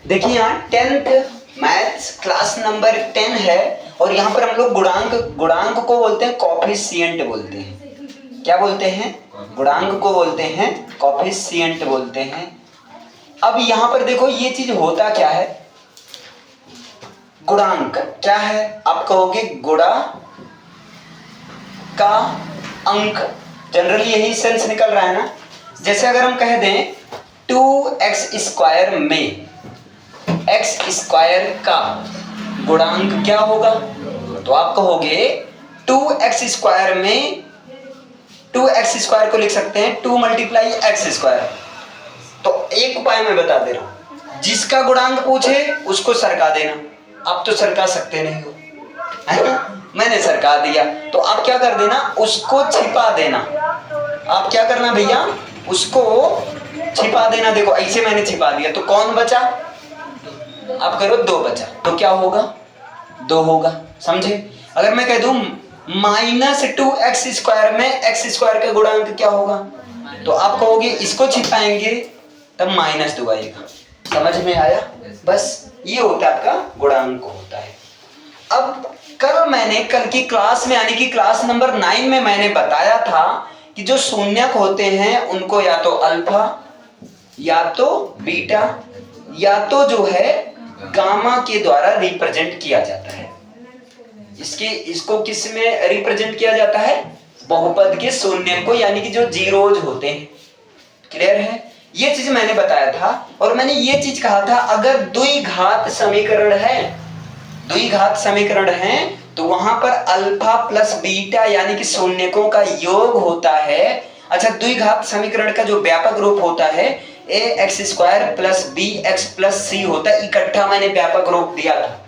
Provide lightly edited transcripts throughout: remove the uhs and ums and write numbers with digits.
देखिए यहाँ 10th maths class number 10 है और यहाँ पर हम लोग गुणांक को बोलते हैं कॉफिशिएंट बोलते हैं। क्या बोलते हैं? गुणांक को बोलते हैं कॉफिशिएंट बोलते हैं। अब यहाँ पर देखो ये चीज होता क्या है। गुणांक क्या है? आप कहोगे गुणा का अंक, जनरली यही सेंस निकल रहा है ना। जैसे अगर हम कह दें 2x² में x² का गुणांक क्या होगा, तो आप कहोगे 2x² में 2x² को लिख सकते हैं 2 × x²। तो एक उपाय मैं बता दे रहा हूं, जिसका गुणांक पूछे उसको सरका देना। आप तो सरका सकते नहीं हो, है ना? मैंने सरका दिया तो आप क्या कर देना, उसको छिपा देना। आप क्या करना भैया, उसको छिपा देना। देखो ऐसे मैंने छिपा दिया तो कौन बचा? आप करो 2 बचा, तो क्या होगा? 2 होगा। समझे? अगर मैं कह दूं -2x² में x² का गुणांक क्या होगा, तो आप कहोगे इसको छिपाएंगे तब -2 आएगा। समझ में आया? बस ये होता है आपका गुणांक होता है। अब कल की क्लास में यानी कि क्लास नंबर 9 में मैंने बताया था कि जो शून्यक होते हैं उनको या तो अल्फा या तो बीटा या तो जो है गामा के द्वारा रिप्रेजेंट किया जाता है। इसको किस में रिप्रेजेंट किया जाता है? बहुपद के शून्य को, यानी कि जो जीरोज होते हैं। क्लियर है? ये चीज मैंने बताया था और मैंने ये चीज कहा था अगर द्विघात समीकरण है तो वहां पर अल्फा प्लस बीटा यानी कि शून्यकों का योग होता है। अच्छा, द्विघात समीकरण का जो व्यापक रूप होता है ax² + bx + c होता है। इकट्ठा मैंने व्यापक रूप दिया था,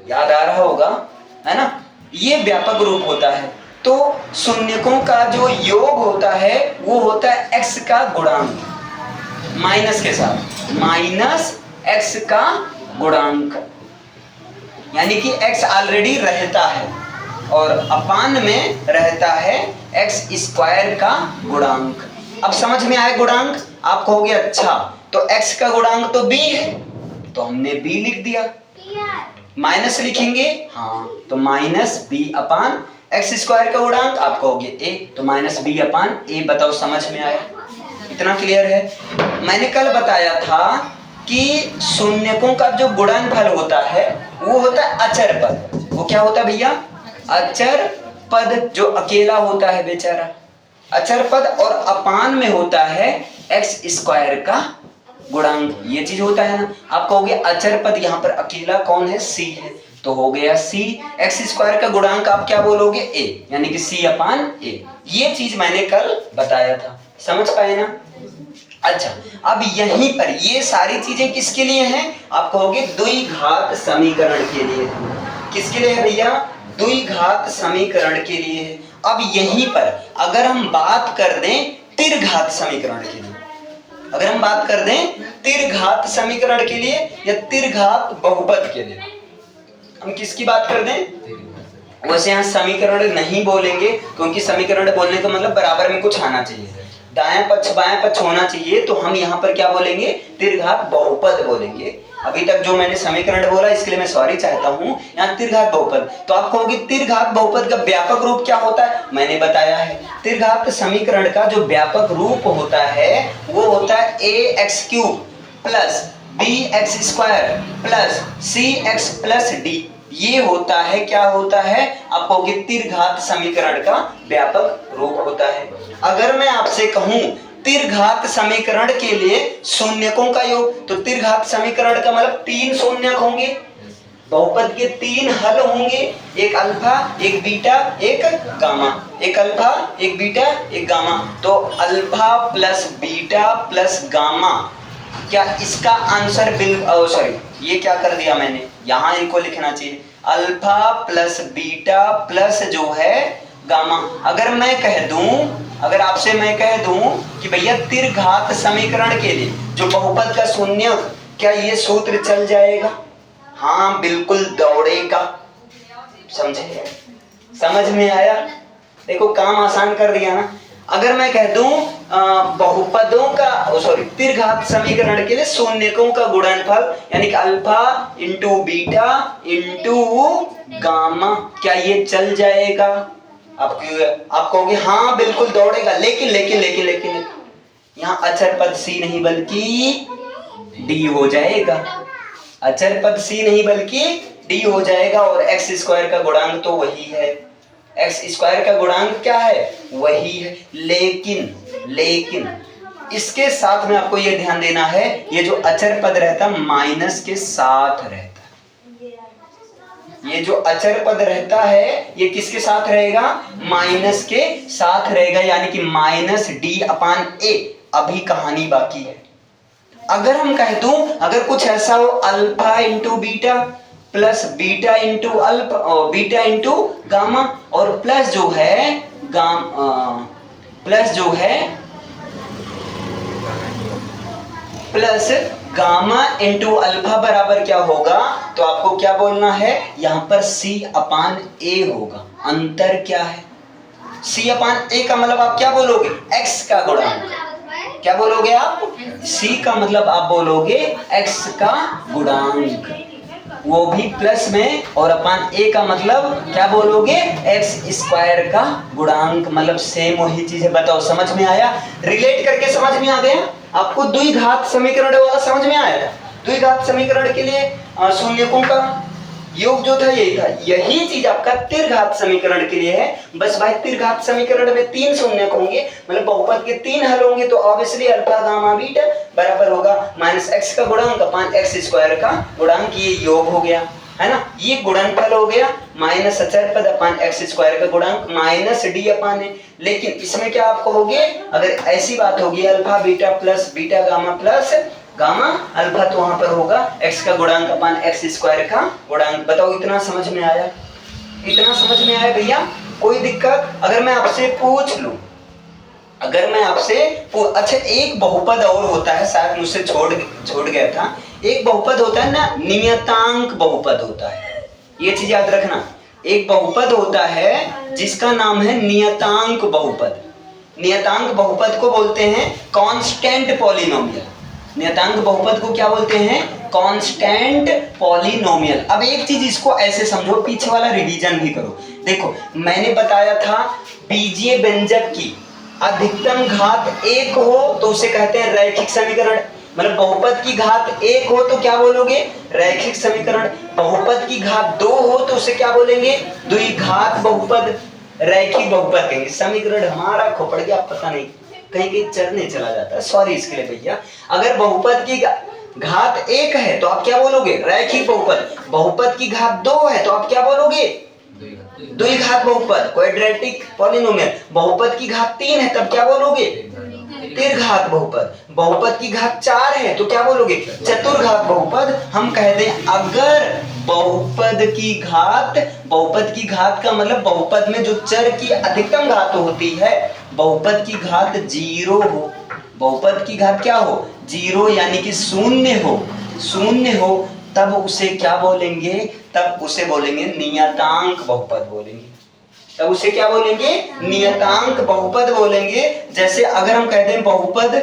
याद आ रहा होगा, है ना? ये व्यापक रूप होता है। तो शून्यकों का जो योग होता है वो होता है x का गुणांक माइनस के साथ, -x का गुणांक, यानी कि x ऑलरेडी रहता है और अपान में रहता है x² का गुणांक। अब समझ में आया गुणांक? आप कहोगे अच्छा तो x का गुणांक तो b है, तो हमने b लिख दिया। माइनस लिखेंगे, हाँ, तो -b/x² का गुणांक आप कहोगे a, तो -b/a। बताओ समझ में आया? इतना क्लियर है? मैंने कल बताया था कि शून्यकों का जो गुणनफल होता है वो होता है अचर पद। वो क्या होता है भैया? अचर पद, जो अकेला होता है बेचारा, अचर पद। और अपान में होता है x² का गुणांक। ये चीज होता है ना। आप कहोगे अचर पद यहाँ पर अकेला कौन है? c है, तो हो गया c। x² का गुणांक आप क्या बोलोगे? a, यानी कि c/a। ये चीज मैंने कल बताया था, समझ पाए ना? अच्छा, अब यहीं पर ये सारी चीजें किसके लिए हैं? आप कहोगे द्विघात समीकरण के लिए। किसके लिए है भैया? द्विघात समीकरण के लिए। अब यहीं पर अगर हम बात कर दें त्रिघात समीकरण के लिए, अगर हम बात कर दें त्रिघात समीकरण के लिए या त्रिघात बहुपद के लिए, हम किसकी बात कर दें? वैसे यहाँ समीकरण नहीं बोलेंगे क्योंकि समीकरण बोलने का मतलब बराबर में कुछ आना चाहिए, दाएं पक्ष बाएं पक्ष होना चाहिए। तो हम यहाँ पर क्या बोलेंगे? त्रिघात बहुपद बोलेंगे। अभी तक जो मैंने समीकरण बोला इसके लिए मैं सॉरी चाहता हूँ। यहाँ त्रिघात बहुपद, तो आप कहोगे त्रिघात बहुपद का व्यापक रूप क्या होता है? मैंने बताया है, त्रिघात समीकरण का जो व्यापक रूप होता है वो होता है ax³ + bx² + cx + d। ये होता है, क्या होता है? आप कहोगे त्रिघात समीकरण का व्यापक रूप होता है। अगर मैं आपसे कहूं त्रिघात समीकरण के लिए शून्यकों का योग, तो त्रिघात समीकरण का मतलब 3 शून्यक होंगे, बहुपद के 3 हल होंगे, एक अल्फा, एक बीटा, एक गामा। एक अल्फा, एक बीटा, एक गामा। तो alpha plus beta plus gamma, क्या इसका आंसर सॉरी, ये क्या कर दिया मैंने, यहां इनको लिखना चाहिए अल्फा प्लस बीटा प्लस जो है गामा। अगर आपसे मैं कह दूं कि भैया त्रिघात समीकरण के लिए जो बहुपद का शून्यक, क्या ये सूत्र चल जाएगा? हाँ बिल्कुल दौड़ेगा। समझे? समझ में आया? देखो काम आसान कर दिया ना। अगर मैं कह दूं बहुपदों का सॉरी त्रिघात समीकरण के लिए शून्यकों का गुणनफल यानी कि alpha into beta into gamma, क्या ये चल जाएगा? आप कहोगे हाँ बिल्कुल दौड़ेगा, लेकिन लेकिन लेकिन लेकिन यहाँ अचर पद सी नहीं बल्कि डी हो जाएगा। अचर पद सी नहीं बल्कि डी हो जाएगा, और एक्स स्क्वायर का गुणांक तो वही है। एक्स स्क्वायर का गुणांक क्या है? वही है। लेकिन इसके साथ में आपको ये ध्यान देना है, ये जो अचर पद रहता माइनस के साथ रहता है। ये जो अचर पद रहता है ये किसके साथ रहेगा? माइनस के साथ रहेगा, यानी कि माइनस डी अपान ए। अभी कहानी बाकी है। अगर हम कह दूं, अगर कुछ ऐसा हो alpha into beta plus beta into alpha और बीटा इंटू गामा, और प्लस जो है प्लस गामा इंटू अल्फा बराबर क्या होगा? तो आपको क्या बोलना है? यहां पर सी अपान ए होगा। अंतर क्या है? सी अपान ए का मतलब आप क्या बोलोगे? एक्स का गुणांक। क्या बोलोगे आप? सी का मतलब आप बोलोगे एक्स का गुणांक, वो भी प्लस में, और अपान ए का मतलब क्या बोलोगे? एक्स स्क्वायर का गुणांक। मतलब सेम वही चीज है। बताओ समझ में आया? रिलेट करके समझ में आ गया? आपको द्विघात समीकरण वाला समझ में आया था? द्विघात समीकरण के लिए शून्यकों का योग जो था यही था। यही चीज आपका त्रिघात समीकरण के लिए है। बस भाई त्रिघात समीकरण में 3 शून्यक होंगे, मतलब बहुपद के 3 हल होंगे, तो ऑब्वियसली अल्फा गामा बीटा बराबर होगा माइनस एक्स का गुणांक अपान एक्स स्क्वायर का गुणांक। ये योग हो गया है ना, ये गुणनफल हो गया माइनस अचर पद अपान एक्स स्क्वायर का गुणांक माइनस डी अपान है। लेकिन इसमें क्या आप कहोगे? अगर ऐसी बात होगी alpha beta plus beta gamma plus gamma alpha, तो वहां पर होगा एक्स का गुणांक अपान एक्स स्क्वायर का गुणांक। बताओ इतना समझ में आया? इतना समझ में आया भैया? कोई दिक्कत? अगर मैं आपसे पूछ लूं, अच्छा एक बहुपद और होता है, शायद मुझसे छोड़ गया था। एक बहुपद होता है ना, नियतांक बहुपद होता है। ये चीज याद रखना, एक बहुपद होता है जिसका नाम है नियतांक बहुपद। नियतांक बहुपद को बोलते हैं कांस्टेंट पॉलिनोमियल। नियतांक बहुपद को क्या बोलते हैं? Constant polynomial. अब एक चीज इसको ऐसे समझो, पीछे वाला रिवीजन भी करो। देखो मैंने बताया था बीजीय व्यंजक की अधिकतम घात 1 हो तो उसे कहते हैं रैखिक समीकरण। मतलब बहुपद की घात 1 हो तो क्या बोलोगे? रैखिक समीकरण। बहुपद की घात 2 हो तो उसे क्या बोलेंगे? द्विघात बहुपद, रैखिक बहुपद कहेंगे। समीकरण हमारा खोपड़ गया, पता नहीं कहीं चढ़ने चला जाता है, सॉरी इसके लिए भैया। अगर बहुपद की घात 1 है तो आप क्या बोलोगे? रैखिक बहुपद। बहुपद की घात 2 है तो आप क्या बोलोगे? द्विघात बहुपद, क्वाड्रेटिक पॉलिनोमियल। बहुपद की घात 3 है तब क्या बोलोगे? त्रिघात बहुपद। बहुपद की घात 4 है तो क्या बोलोगे? चतुर्घात बहुपद। हम कहते हैं अगर बहुपद की घात का मतलब बहुपद में जो चर की अधिकतम घात होती है, बहुपद की घात 0 हो, बहुपद की घात क्या हो? 0 यानी कि शून्य हो, तब उसे क्या बोलेंगे? तब उसे बोलेंगे नियतांक बहुपद बोलेंगे। तब उसे क्या बोलेंगे? नियतांक बहुपद बोलेंगे। जैसे अगर हम कहते हैं बहुपद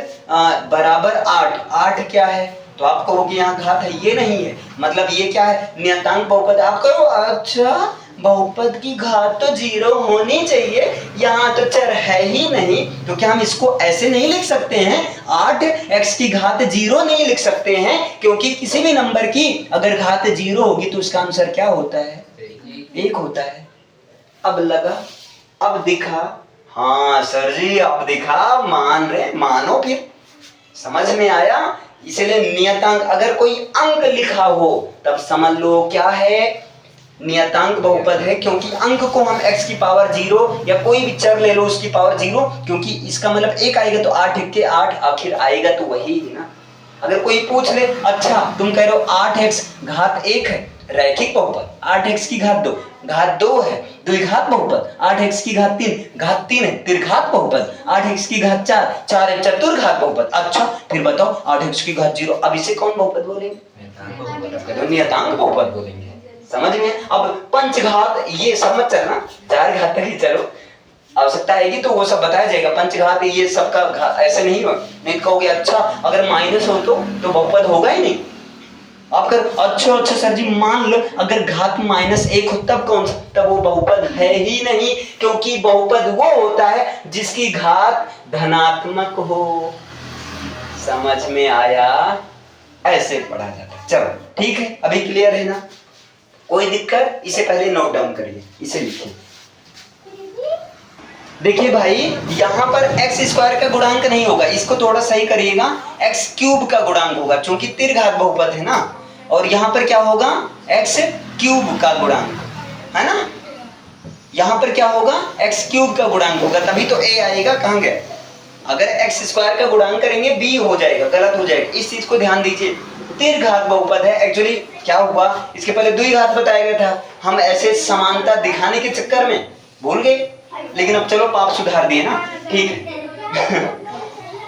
बराबर 8 क्या है तो आप कहोगे यहाँ घात है, ये नहीं है, मतलब ये क्या है? नियतांक बहुपद। आप कहो अच्छा बहुपद की घात तो 0 होनी चाहिए, यहाँ तो चर है ही नहीं, तो क्या हम इसको ऐसे नहीं लिख सकते हैं? 8x की घात 0 नहीं लिख सकते हैं, क्योंकि किसी भी नंबर की अगर घात 0 होगी तो उसका आंसर क्या होता है? 1 होता है। अब लगा, अब दिखा, हाँ सर जी अब दिखा, मान रहे, मानो फिर समझ में आया। इसलिए नियतांक अगर कोई अंक लिखा हो तब समझ लो क्या है? नियतांक बहुपद है, क्योंकि अंक को हम x की पावर 0 या कोई भी चर ले लो उसकी पावर 0, क्योंकि इसका मतलब 1 आएगा तो 8 के 8 आखिर आएगा तो वही है ना। अगर कोई पूछ ले अच्छा तुम कह रहे हो 8x घात 1 है रैखिक बहुपद, 8x की घात 2 घात 2 है द्विघात बहुपद, 8x की घात 3 है त्रिघात बहुपद, 8x की घात 4 है चतुर्घात बहुपद। अच्छा फिर बताओ 8x की घात 0, अब इसे कौन बहुपद बोलेंगे? नियतांक बहुपद बोलेंगे। समझ में? अब पंचघात ये सब मत चलना, 4 घात तक ही चलो। आवश्यकता आएगी तो वो सब बताया जाएगा, पंचघात ये सबका ऐसे नहीं हो, नहीं कहोगे अच्छा अगर माइनस हो तो बहुपद होगा ही नहीं। आप कर अच्छा सर जी मान लो अगर घात -1 हो तब कौन सा, तब वो बहुपद है ही नहीं, क्योंकि बहुपद वो होता है जिसकी घात धनात्मक हो। समझ में आया? ऐसे पढ़ा जाता है। चलो ठीक है, अभी क्लियर है ना? कोई दिक्कत? इसे पहले नोट डाउन करिए, इसे लिखिए। देखिए भाई यहाँ पर x स्क्वायर का गुणांक नहीं होगा, इसको थोड़ा सही करिएगा, x क्यूब का गुणांक होगा, क्योंकि त्रिघात बहुपद है ना। और यहाँ पर क्या होगा? x क्यूब का गुणांक है ना, यहाँ पर क्या होगा? x क्यूब का गुणांक होगा, तभी तो a आएगा। कहाँ गए? अगर x स्क्वायर का गुणांक करेंगे b हो जाएगा, गलत हो जाएगा, इस चीज को ध्यान दीजिए। त्रिघात बहुपद है, एक्चुअली क्या हुआ इसके पहले द्विघात बताया गया था, हम ऐसे समानता दिखाने के चक्कर में भूल गए, लेकिन अब चलो पाप सुधार दिए ना, ठीक है।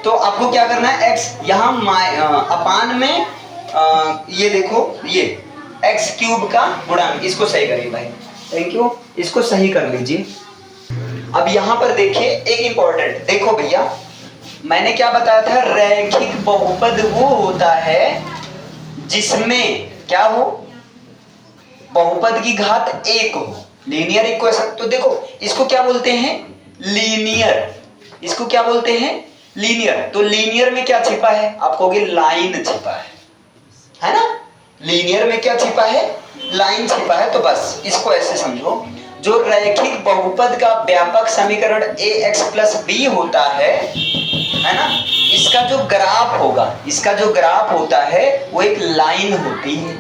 तो आपको क्या करना है, x यहाँ अपान में ये देखो ये x क्यूब का गुणांक, इसको सही करिए भाई, थैंक यू, इसको सही कर लीजिए। अब यहाँ पर देखिए एक इंपॉर्टेंट, देखो भैया मैंने क्या बताया था, रैखिक बहुपद वो होता है जिसमें क्या हो, बहुपद की घात 1 हो, लीनियर इक्वेशन। तो देखो इसको क्या बोलते हैं? लीनियर। इसको क्या बोलते हैं? लीनियर। तो लीनियर में क्या छिपा है? आप कहोगे लाइन छिपा है ना? लीनियर में क्या छिपा है? लाइन छिपा है। तो बस इसको ऐसे समझो, जो रैखिक बहुपद का व्यापक समीकरण ax + b होता है ना, इसका जो ग्राफ होगा, इसका जो ग्राफ होता है वो एक लाइन होती है,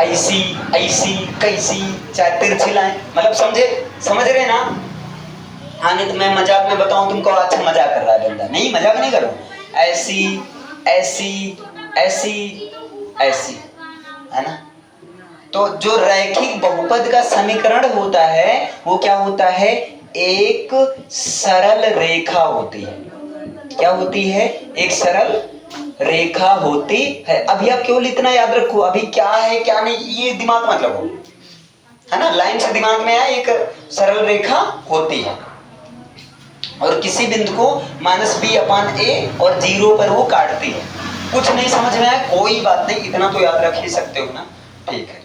ऐसी ऐसी कैसी, चाहे तिरछी लाइन, मतलब समझ रहे ना? हाँ नहीं तो मैं मजाक में बताऊं तुमको, अच्छा मजाक कर रहा है बंदा, नहीं मजाक नहीं करो, ऐसी ऐसी ऐसी ऐसी, है ना? तो जो रैखिक बहुपद का समीकरण होता है वो क्या होता है? एक सरल रेखा होती है। क्या होती है? एक सरल रेखा होती है। अभी आप केवल इतना याद रखो, अभी क्या है क्या नहीं ये दिमाग मत लगाओ, है ना? लाइन से दिमाग में आया, एक सरल रेखा होती है और किसी बिंदु को -b/a और 0 पर वो काटती है। कुछ नहीं समझ में आया कोई बात नहीं, इतना तो याद रख ही सकते हो ना, ठीक है।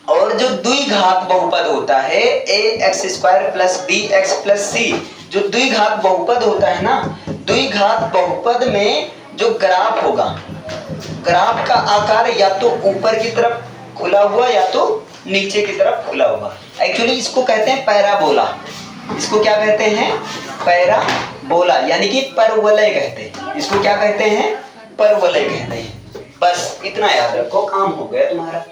और जो द्विघात बहुपद होता है ax² + bx + c, जो द्विघात बहुपद होता है ना, द्विघात बहुपद में जो ग्राफ होगा, ग्राफ का आकार या तो ऊपर की तरफ खुला हुआ या तो नीचे की तरफ खुला हुआ। एक्चुअली इसको कहते हैं पैराबोला। इसको क्या कहते हैं? पैराबोला, यानी कि परवलय कहते हैं। इसको क्या कहते हैं? परवलय कहते हैं। बस इतना याद रखो, काम हो गया तुम्हारा।